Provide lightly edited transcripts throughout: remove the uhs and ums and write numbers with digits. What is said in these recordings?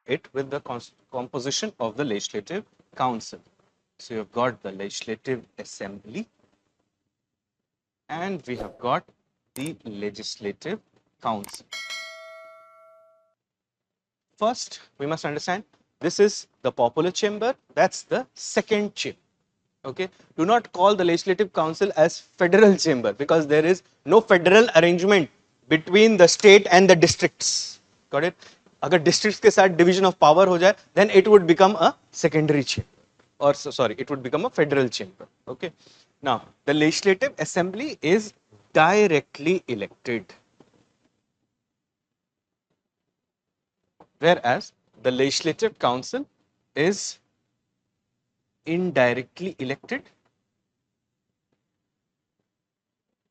it with the composition of the Legislative Council. So you have got the Legislative Assembly and we have got the Legislative Council. First, we must understand this is the popular chamber, that's the second chamber. Okay, do not call the Legislative Council as federal chamber because there is no federal arrangement between the state and the districts. Got it? अगर districts के साथ division of power हो जाए, then it would become a secondary chamber, or sorry, it would become a federal chamber. Okay. Now, the Legislative Assembly is directly elected, whereas the Legislative Council is indirectly elected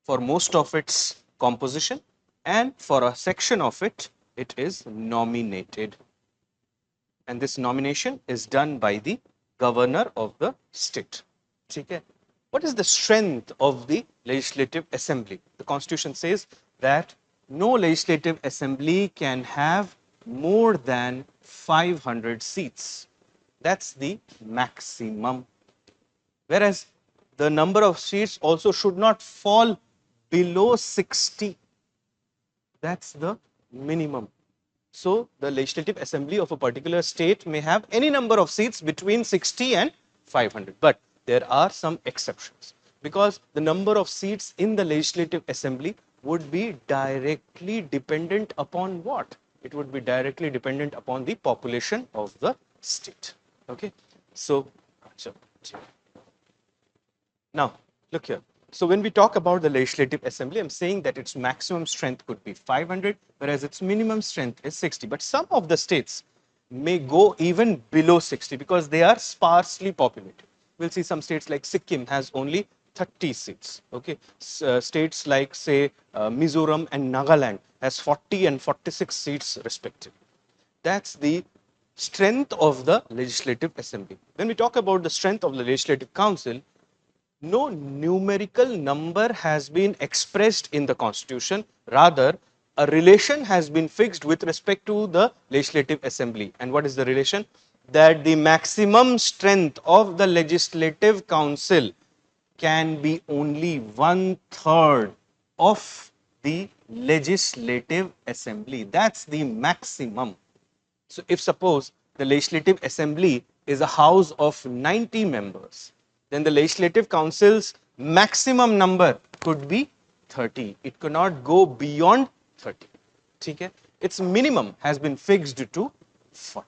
for most of its composition, and for a section of it, it is nominated. And this nomination is done by the governor of the state. Okay. What is the strength of the Legislative Assembly? The Constitution says that no Legislative Assembly can have more than 500 seats. That's the maximum. Whereas the number of seats also should not fall below 60. That's the minimum. So the Legislative Assembly of a particular state may have any number of seats between 60 and 500. But there are some exceptions because the number of seats in the Legislative Assembly would be directly dependent upon what? It would be directly dependent upon the population of the state. Okay. So now look here. So when we talk about the Legislative Assembly, I'm saying that its maximum strength could be 500, whereas its minimum strength is 60. But some of the states may go even below 60 because they are sparsely populated. We'll see some states like Sikkim has only 30 seats. Okay, states like say Mizoram and Nagaland has 40 and 46 seats respectively. That's the strength of the Legislative Assembly. When we talk about the strength of the Legislative Council, no numerical number has been expressed in the Constitution. Rather, a relation has been fixed with respect to the Legislative Assembly. And what is the relation? That the maximum strength of the Legislative Council can be only 1/3 of the Legislative Assembly. That's the maximum. So if suppose the Legislative Assembly is a house of 90 members, then the Legislative Council's maximum number could be 30. It cannot go beyond 30. Okay? Its minimum has been fixed to 40.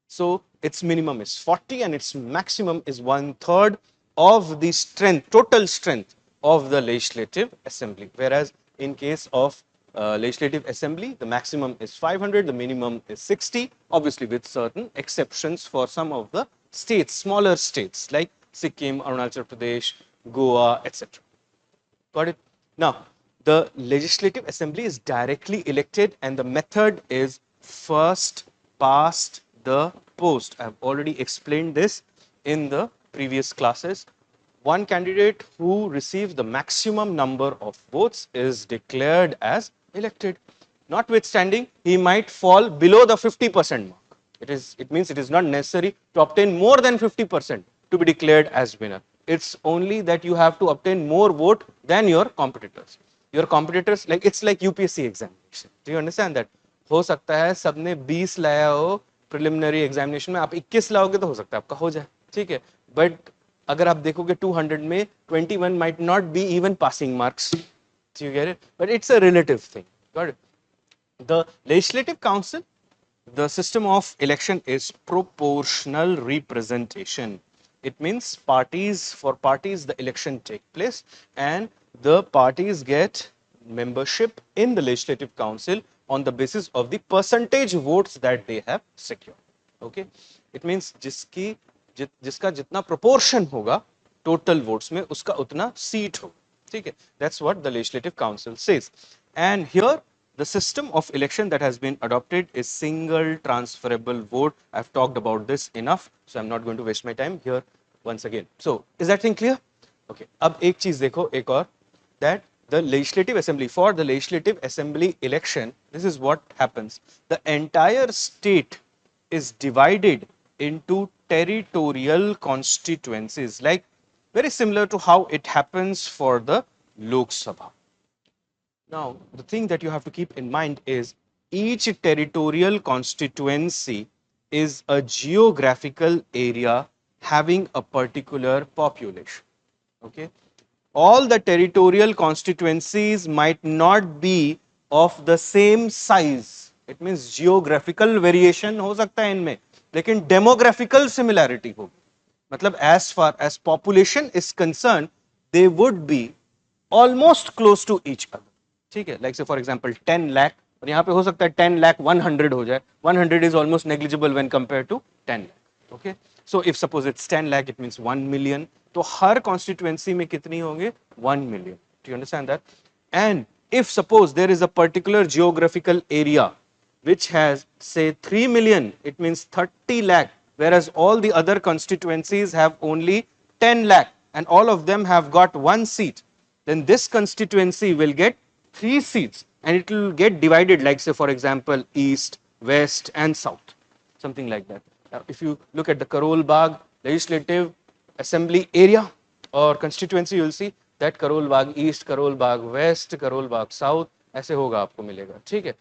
So its minimum is 40 and its maximum is 1/3 of the strength, total strength of the Legislative Assembly. Whereas in case of Legislative Assembly, the maximum is 500, the minimum is 60, obviously with certain exceptions for some of the states, smaller states like Sikkim, Arunachal Pradesh, Goa, etc. Got it? Now, the Legislative Assembly is directly elected and the method is first past the post. I have already explained this in the previous classes. One candidate who receives the maximum number of votes is declared as elected. Notwithstanding, he might fall below the 50% mark. It means it is not necessary to obtain more than 50% to be declared as winner. It's only that you have to obtain more vote than your competitors. Your competitors, like it's like UPSC examination. Do you understand that? हो सकता है सबने 20 लाया हो preliminary examination में, आप 21 लाओगे तो हो सकता है आपका हो जाए, ठीक है. बट अगर आप देखोगे 200 में 21 might not be even passing marks. Do you get it? But it's a relative thing. Got it? The Legislative Council, the system of election is proportional representation. It means for parties the election take place and the parties get membership in the Legislative Council on the basis of the percentage votes that they have secured. Okay, it means जिसका जितना proportion होगा total votes में उसका उतना seat होगा, ठीक है. That's what the Legislative Council says. And here the system of election that has been adopted is single transferable vote. I've talked about this enough, so I'm not going to waste my time here once again. So is that thing clear? Okay. अब एक चीज देखो एक और, that the Legislative Assembly, for the Legislative Assembly election, this is what happens. The entire state is divided into territorial constituencies, like very similar to how it happens for the Lok Sabha. Now, the thing that you have to keep in mind is each territorial constituency is a geographical area having a particular population. Okay, all the territorial constituencies might not be of the same size. It means geographical variation हो सकता है इनमें, लेकिन demographical similarity होगी. मतलब as far as population is concerned, they would be almost close to each other. ठीक है, like say for example 10 lakh, और यहाँ पे हो सकता है 10 lakh 100 हो जाए. 100 is almost negligible when compared to 10 lakh. Okay, so if suppose it's 10 lakh, it means 1 million. तो हर constituency में कितनी होंगे? 1 million. Do you understand that? And if suppose there is a particular geographical area which has say 3 million, it means 30 lakh, whereas all the other constituencies have only 10 lakh and all of them have got one seat, then this constituency will get 3 seats and it will get divided, like say for example east, west and south, something like that. Now, if you look at the Karol Bagh legislative assembly area or constituency, you will see that Karol Bagh east, Karol Bagh west, Karol Bagh south, ऐसे होगा आपको मिलेगा. ठीक है.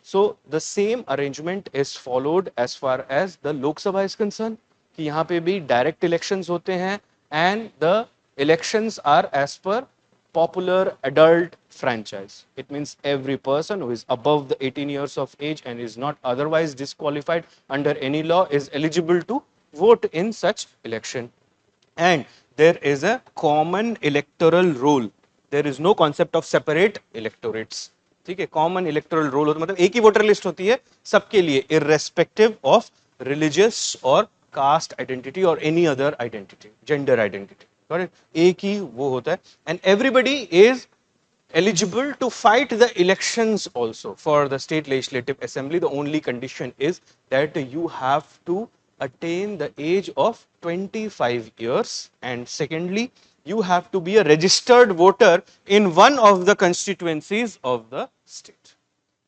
So the same arrangement is followed as far as the Lok Sabha is concerned, कि यहाँ पे भी direct elections होते हैं and the elections are as per popular adult franchise. It means every person who is above the 18 years of age and is not otherwise disqualified under any law is eligible to vote in such election. And there is a common electoral roll. There is no concept of separate electorates. ठीक है, common electoral roll होता है, मतलब एक ही voter list होती है सबके लिए, इररेस्पेक्टिव ऑफ रिलीजियस और कास्ट आइडेंटिटी और any other identity, gender identity. एक ही वो होता है and everybody is eligible to fight the elections also for the state legislative assembly. The only condition is that you have to attain the age of 25 years, and secondly you have to be a registered voter in one of the constituencies of the state.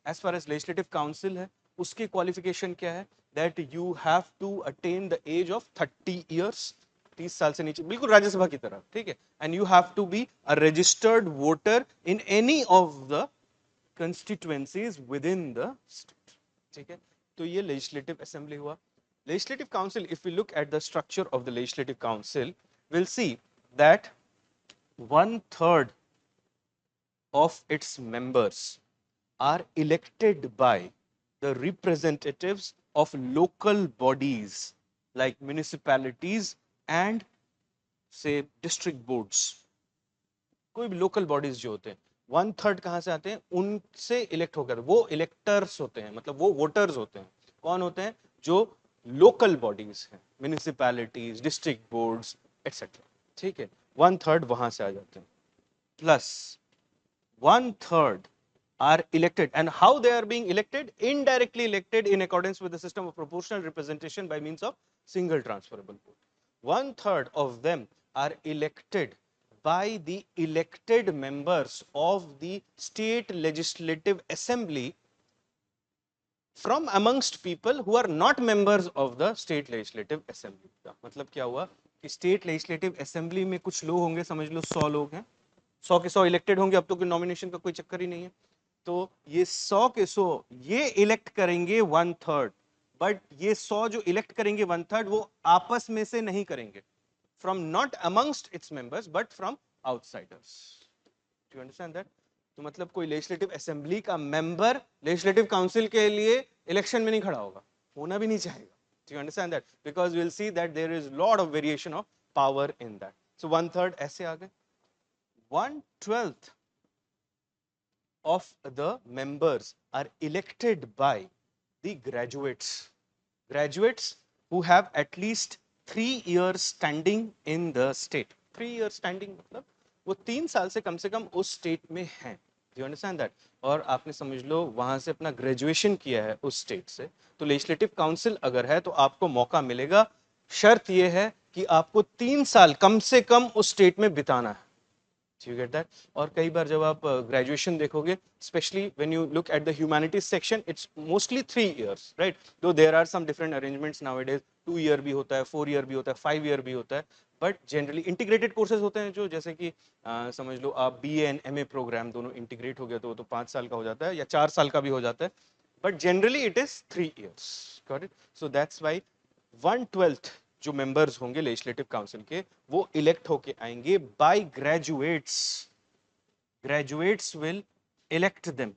As far as legislative council है, उसकी qualification क्या है? That you have to attain the age of 30 years, 30 साल से नीचे, बिल्कुल राज्यसभा की तरह. ठीक है, and you have to be a registered voter in any of the constituencies within the state. ठीक है, तो ये legislative assembly हुआ. Legislative council, if we look at the structure of the legislative council, we'll see that 1/3 of its members are elected by the representatives of local bodies like municipalities and say district boards. कोई भी local bodies जो होते हैं 1/3 कहाँ से आते हैं? उनसे इलेक्ट होकर, वो इलेक्टर्स होते हैं, मतलब वो वोटर्स होते हैं. कौन होते हैं? जो लोकल बॉडीज हैं, म्यूनिसिपैलिटीज, डिस्ट्रिक्ट बोर्ड्स एटसेट्रा. ठीक है, 1/3 वहां से आ जाते हैं, plus 1/3 are elected. And how they are being elected? Indirectly elected in accordance with the system of proportional representation by means of single transferable vote. 1/3 of them are elected by the elected members of the state legislative assembly from amongst people who are not members of the state legislative assembly. मतलब क्या हुआ कि state legislative assembly में कुछ लोग होंगे, समझ लो 100 लोग हैं, 100 के 100 इलेक्टेड होंगे. अब तो कोई नॉमिनेशन का कोई चक्कर ही नहीं है. तो ये 100 के 100 ये इलेक्ट करेंगे 1/3, बट ये 100 जो इलेक्ट करेंगे 1/3 वो आपस में से नहीं करेंगे, from not amongst its members but from outsiders. Do you understand that? तो मतलब कोई लेजिस्लेटिव असेंबली का मेंबर लेजिस्लेटिव काउंसिल के लिए इलेक्शन में नहीं खड़ा होगा, होना भी नहीं चाहेगा. Do you understand that? Because will see that there is lot of variation of power in that. So 1/3 ऐसे आ गए. 1/12 of the members are elected by the graduates who have at least 3 years standing in the state. 3 years standing मतलब वो 3 साल से कम उस state में हैं. Do you understand that? और आपने समझ लो वहां से अपना ग्रेजुएशन किया है उस स्टेट से, तो लेजिस्लेटिव काउंसिल अगर है तो आपको मौका मिलेगा. शर्त यह है कि आपको 3 साल कम से कम उस स्टेट में बिताना है. You get that? और कई बार जब आप ग्रेजुएशन देखोगे, specially when you look at the humanities section, it's mostly 3 years, right? Though there are some different arrangements nowadays, 2 year भी होता है, 4 year भी होता है, 5 year भी होता है, बट जनरली इंटीग्रेटेड कोर्सेज होते हैं, जो जैसे कि समझ लो आप BA एंड MA प्रोग्राम दोनों इंटीग्रेट हो गया तो वो तो 5 साल का हो जाता है या 4 साल का भी हो जाता है, but generally it is 3 years. Got it? So that's why 1/12 जो मेंबर्स होंगे लेजिस्लेटिव काउंसिल के, वो इलेक्ट होके आएंगे by graduates. Graduates will elect them.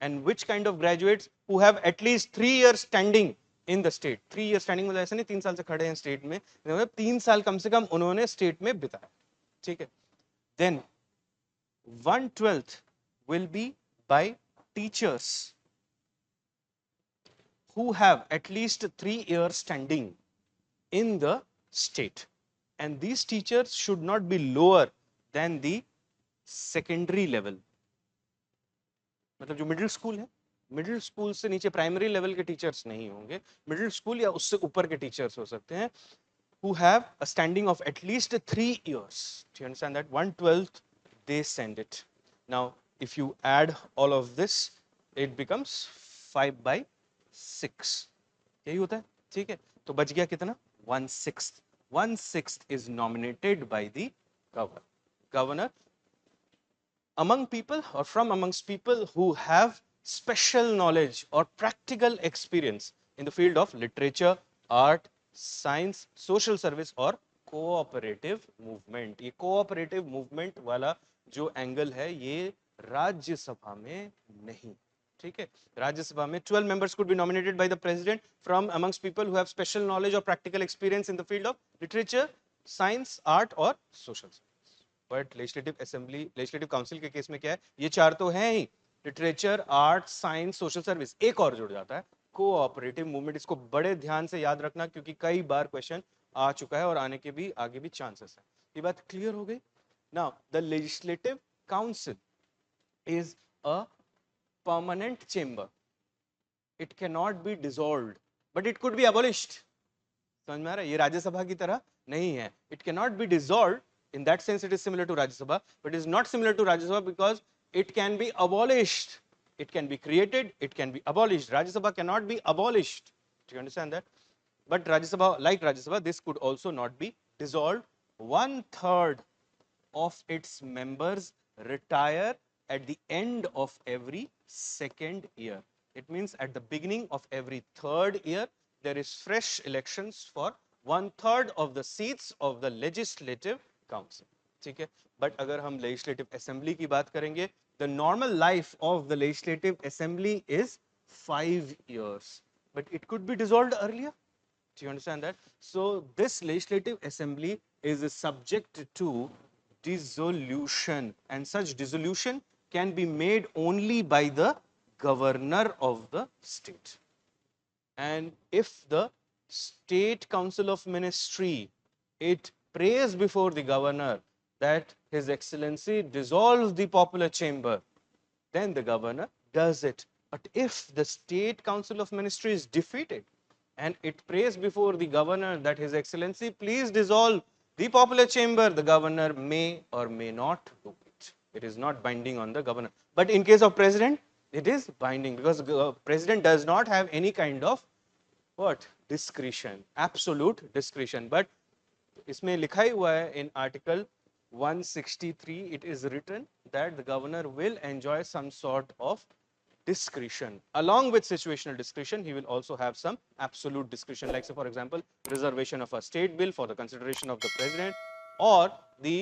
And which kind of graduates? Who have at least 3 years standing in the state. 3 years standing मतलब ऐसा नहीं 3 साल से खड़े हैं स्टेट में, मतलब 3 साल कम से कम उन्होंने स्टेट में बिताया. ठीक है? Then 1/12 will be by teachers who have at least 3 years standing in the state, and these teachers should not be lower than the secondary level. मतलब जो मिडिल स्कूल है, मिडिल स्कूल से नीचे प्राइमरी लेवल के teachers नहीं होंगे, middle school या उससे ऊपर के टीचर्स हो सकते हैं, who have a standing of at least 3 years. Do you understand that? 1/12 they send it. Now if you add all of this, it becomes 5/6. यही होता है. ठीक है? तो बच गया कितना? 1/6. 1/6 is nominated by the governor. Governor among people or from amongst people who have special knowledge or practical experience in the field of literature, art, science, social service or cooperative movement. ये cooperative movement वाला जो angle है, ये राज्यसभा में नहीं. ठीक है? राज्यसभा में 12 members could be nominated by the president from amongst people who have special knowledge or practical experience in the field of literature, science, art or social service. But legislative assembly, legislative council के case में क्या है? ये 4 तो हैं ही, literature, art, science, social service, एक और जुड़ जाता है, कोऑपरेटिव मूवमेंट. इसको बड़े ध्यान से याद रखना क्योंकि कई बार क्वेश्चन आ चुका है और आने के भी आगे भी चांसेस है. ये बात क्लियर हो गई? Now the legislative council is a permanent chamber. It can not be dissolved but it could be abolished. समझ में आ रहा है? ये राज्यसभा की तरह नहीं है. It can not be dissolved. In that sense, it is similar to Rajya Sabha, but it is not similar to Rajya Sabha because it can be abolished. It can be created, it can be abolished. Rajya Sabha cannot be abolished. Do you understand that? But Rajya Sabha, like Rajya Sabha, this could also not be dissolved. 1/3 of its members retire at the end of every second year. It means at the beginning of every third year, there is fresh elections for 1/3 of the seats of the legislative council. ठीक है? But अगर हम legislative assembly की बात करेंगे, the normal life of the legislative assembly is 5 years, but it could be dissolved earlier. Do you understand that? So this legislative assembly is subject to dissolution, and such dissolution can be made only by the governor of the state. And if the state council of ministry, it prays before the governor that His Excellency dissolves the popular chamber, then the governor does it. But if the state council of ministry is defeated and it prays before the governor that His Excellency please dissolve the popular chamber, the governor may or may not do it. It is not binding on the governor. But in case of president, it is binding because president does not have any kind of what? Discretion, absolute discretion. But इसमें लिखा ही हुआ है in article 163, it is written that the governor will enjoy some sort of discretion. Along with situational discretion, he will also have some absolute discretion, like say for example, reservation of a state bill for the consideration of the president, or the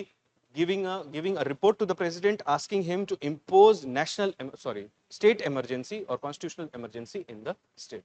giving a report to the president asking him to impose state emergency or constitutional emergency in the state.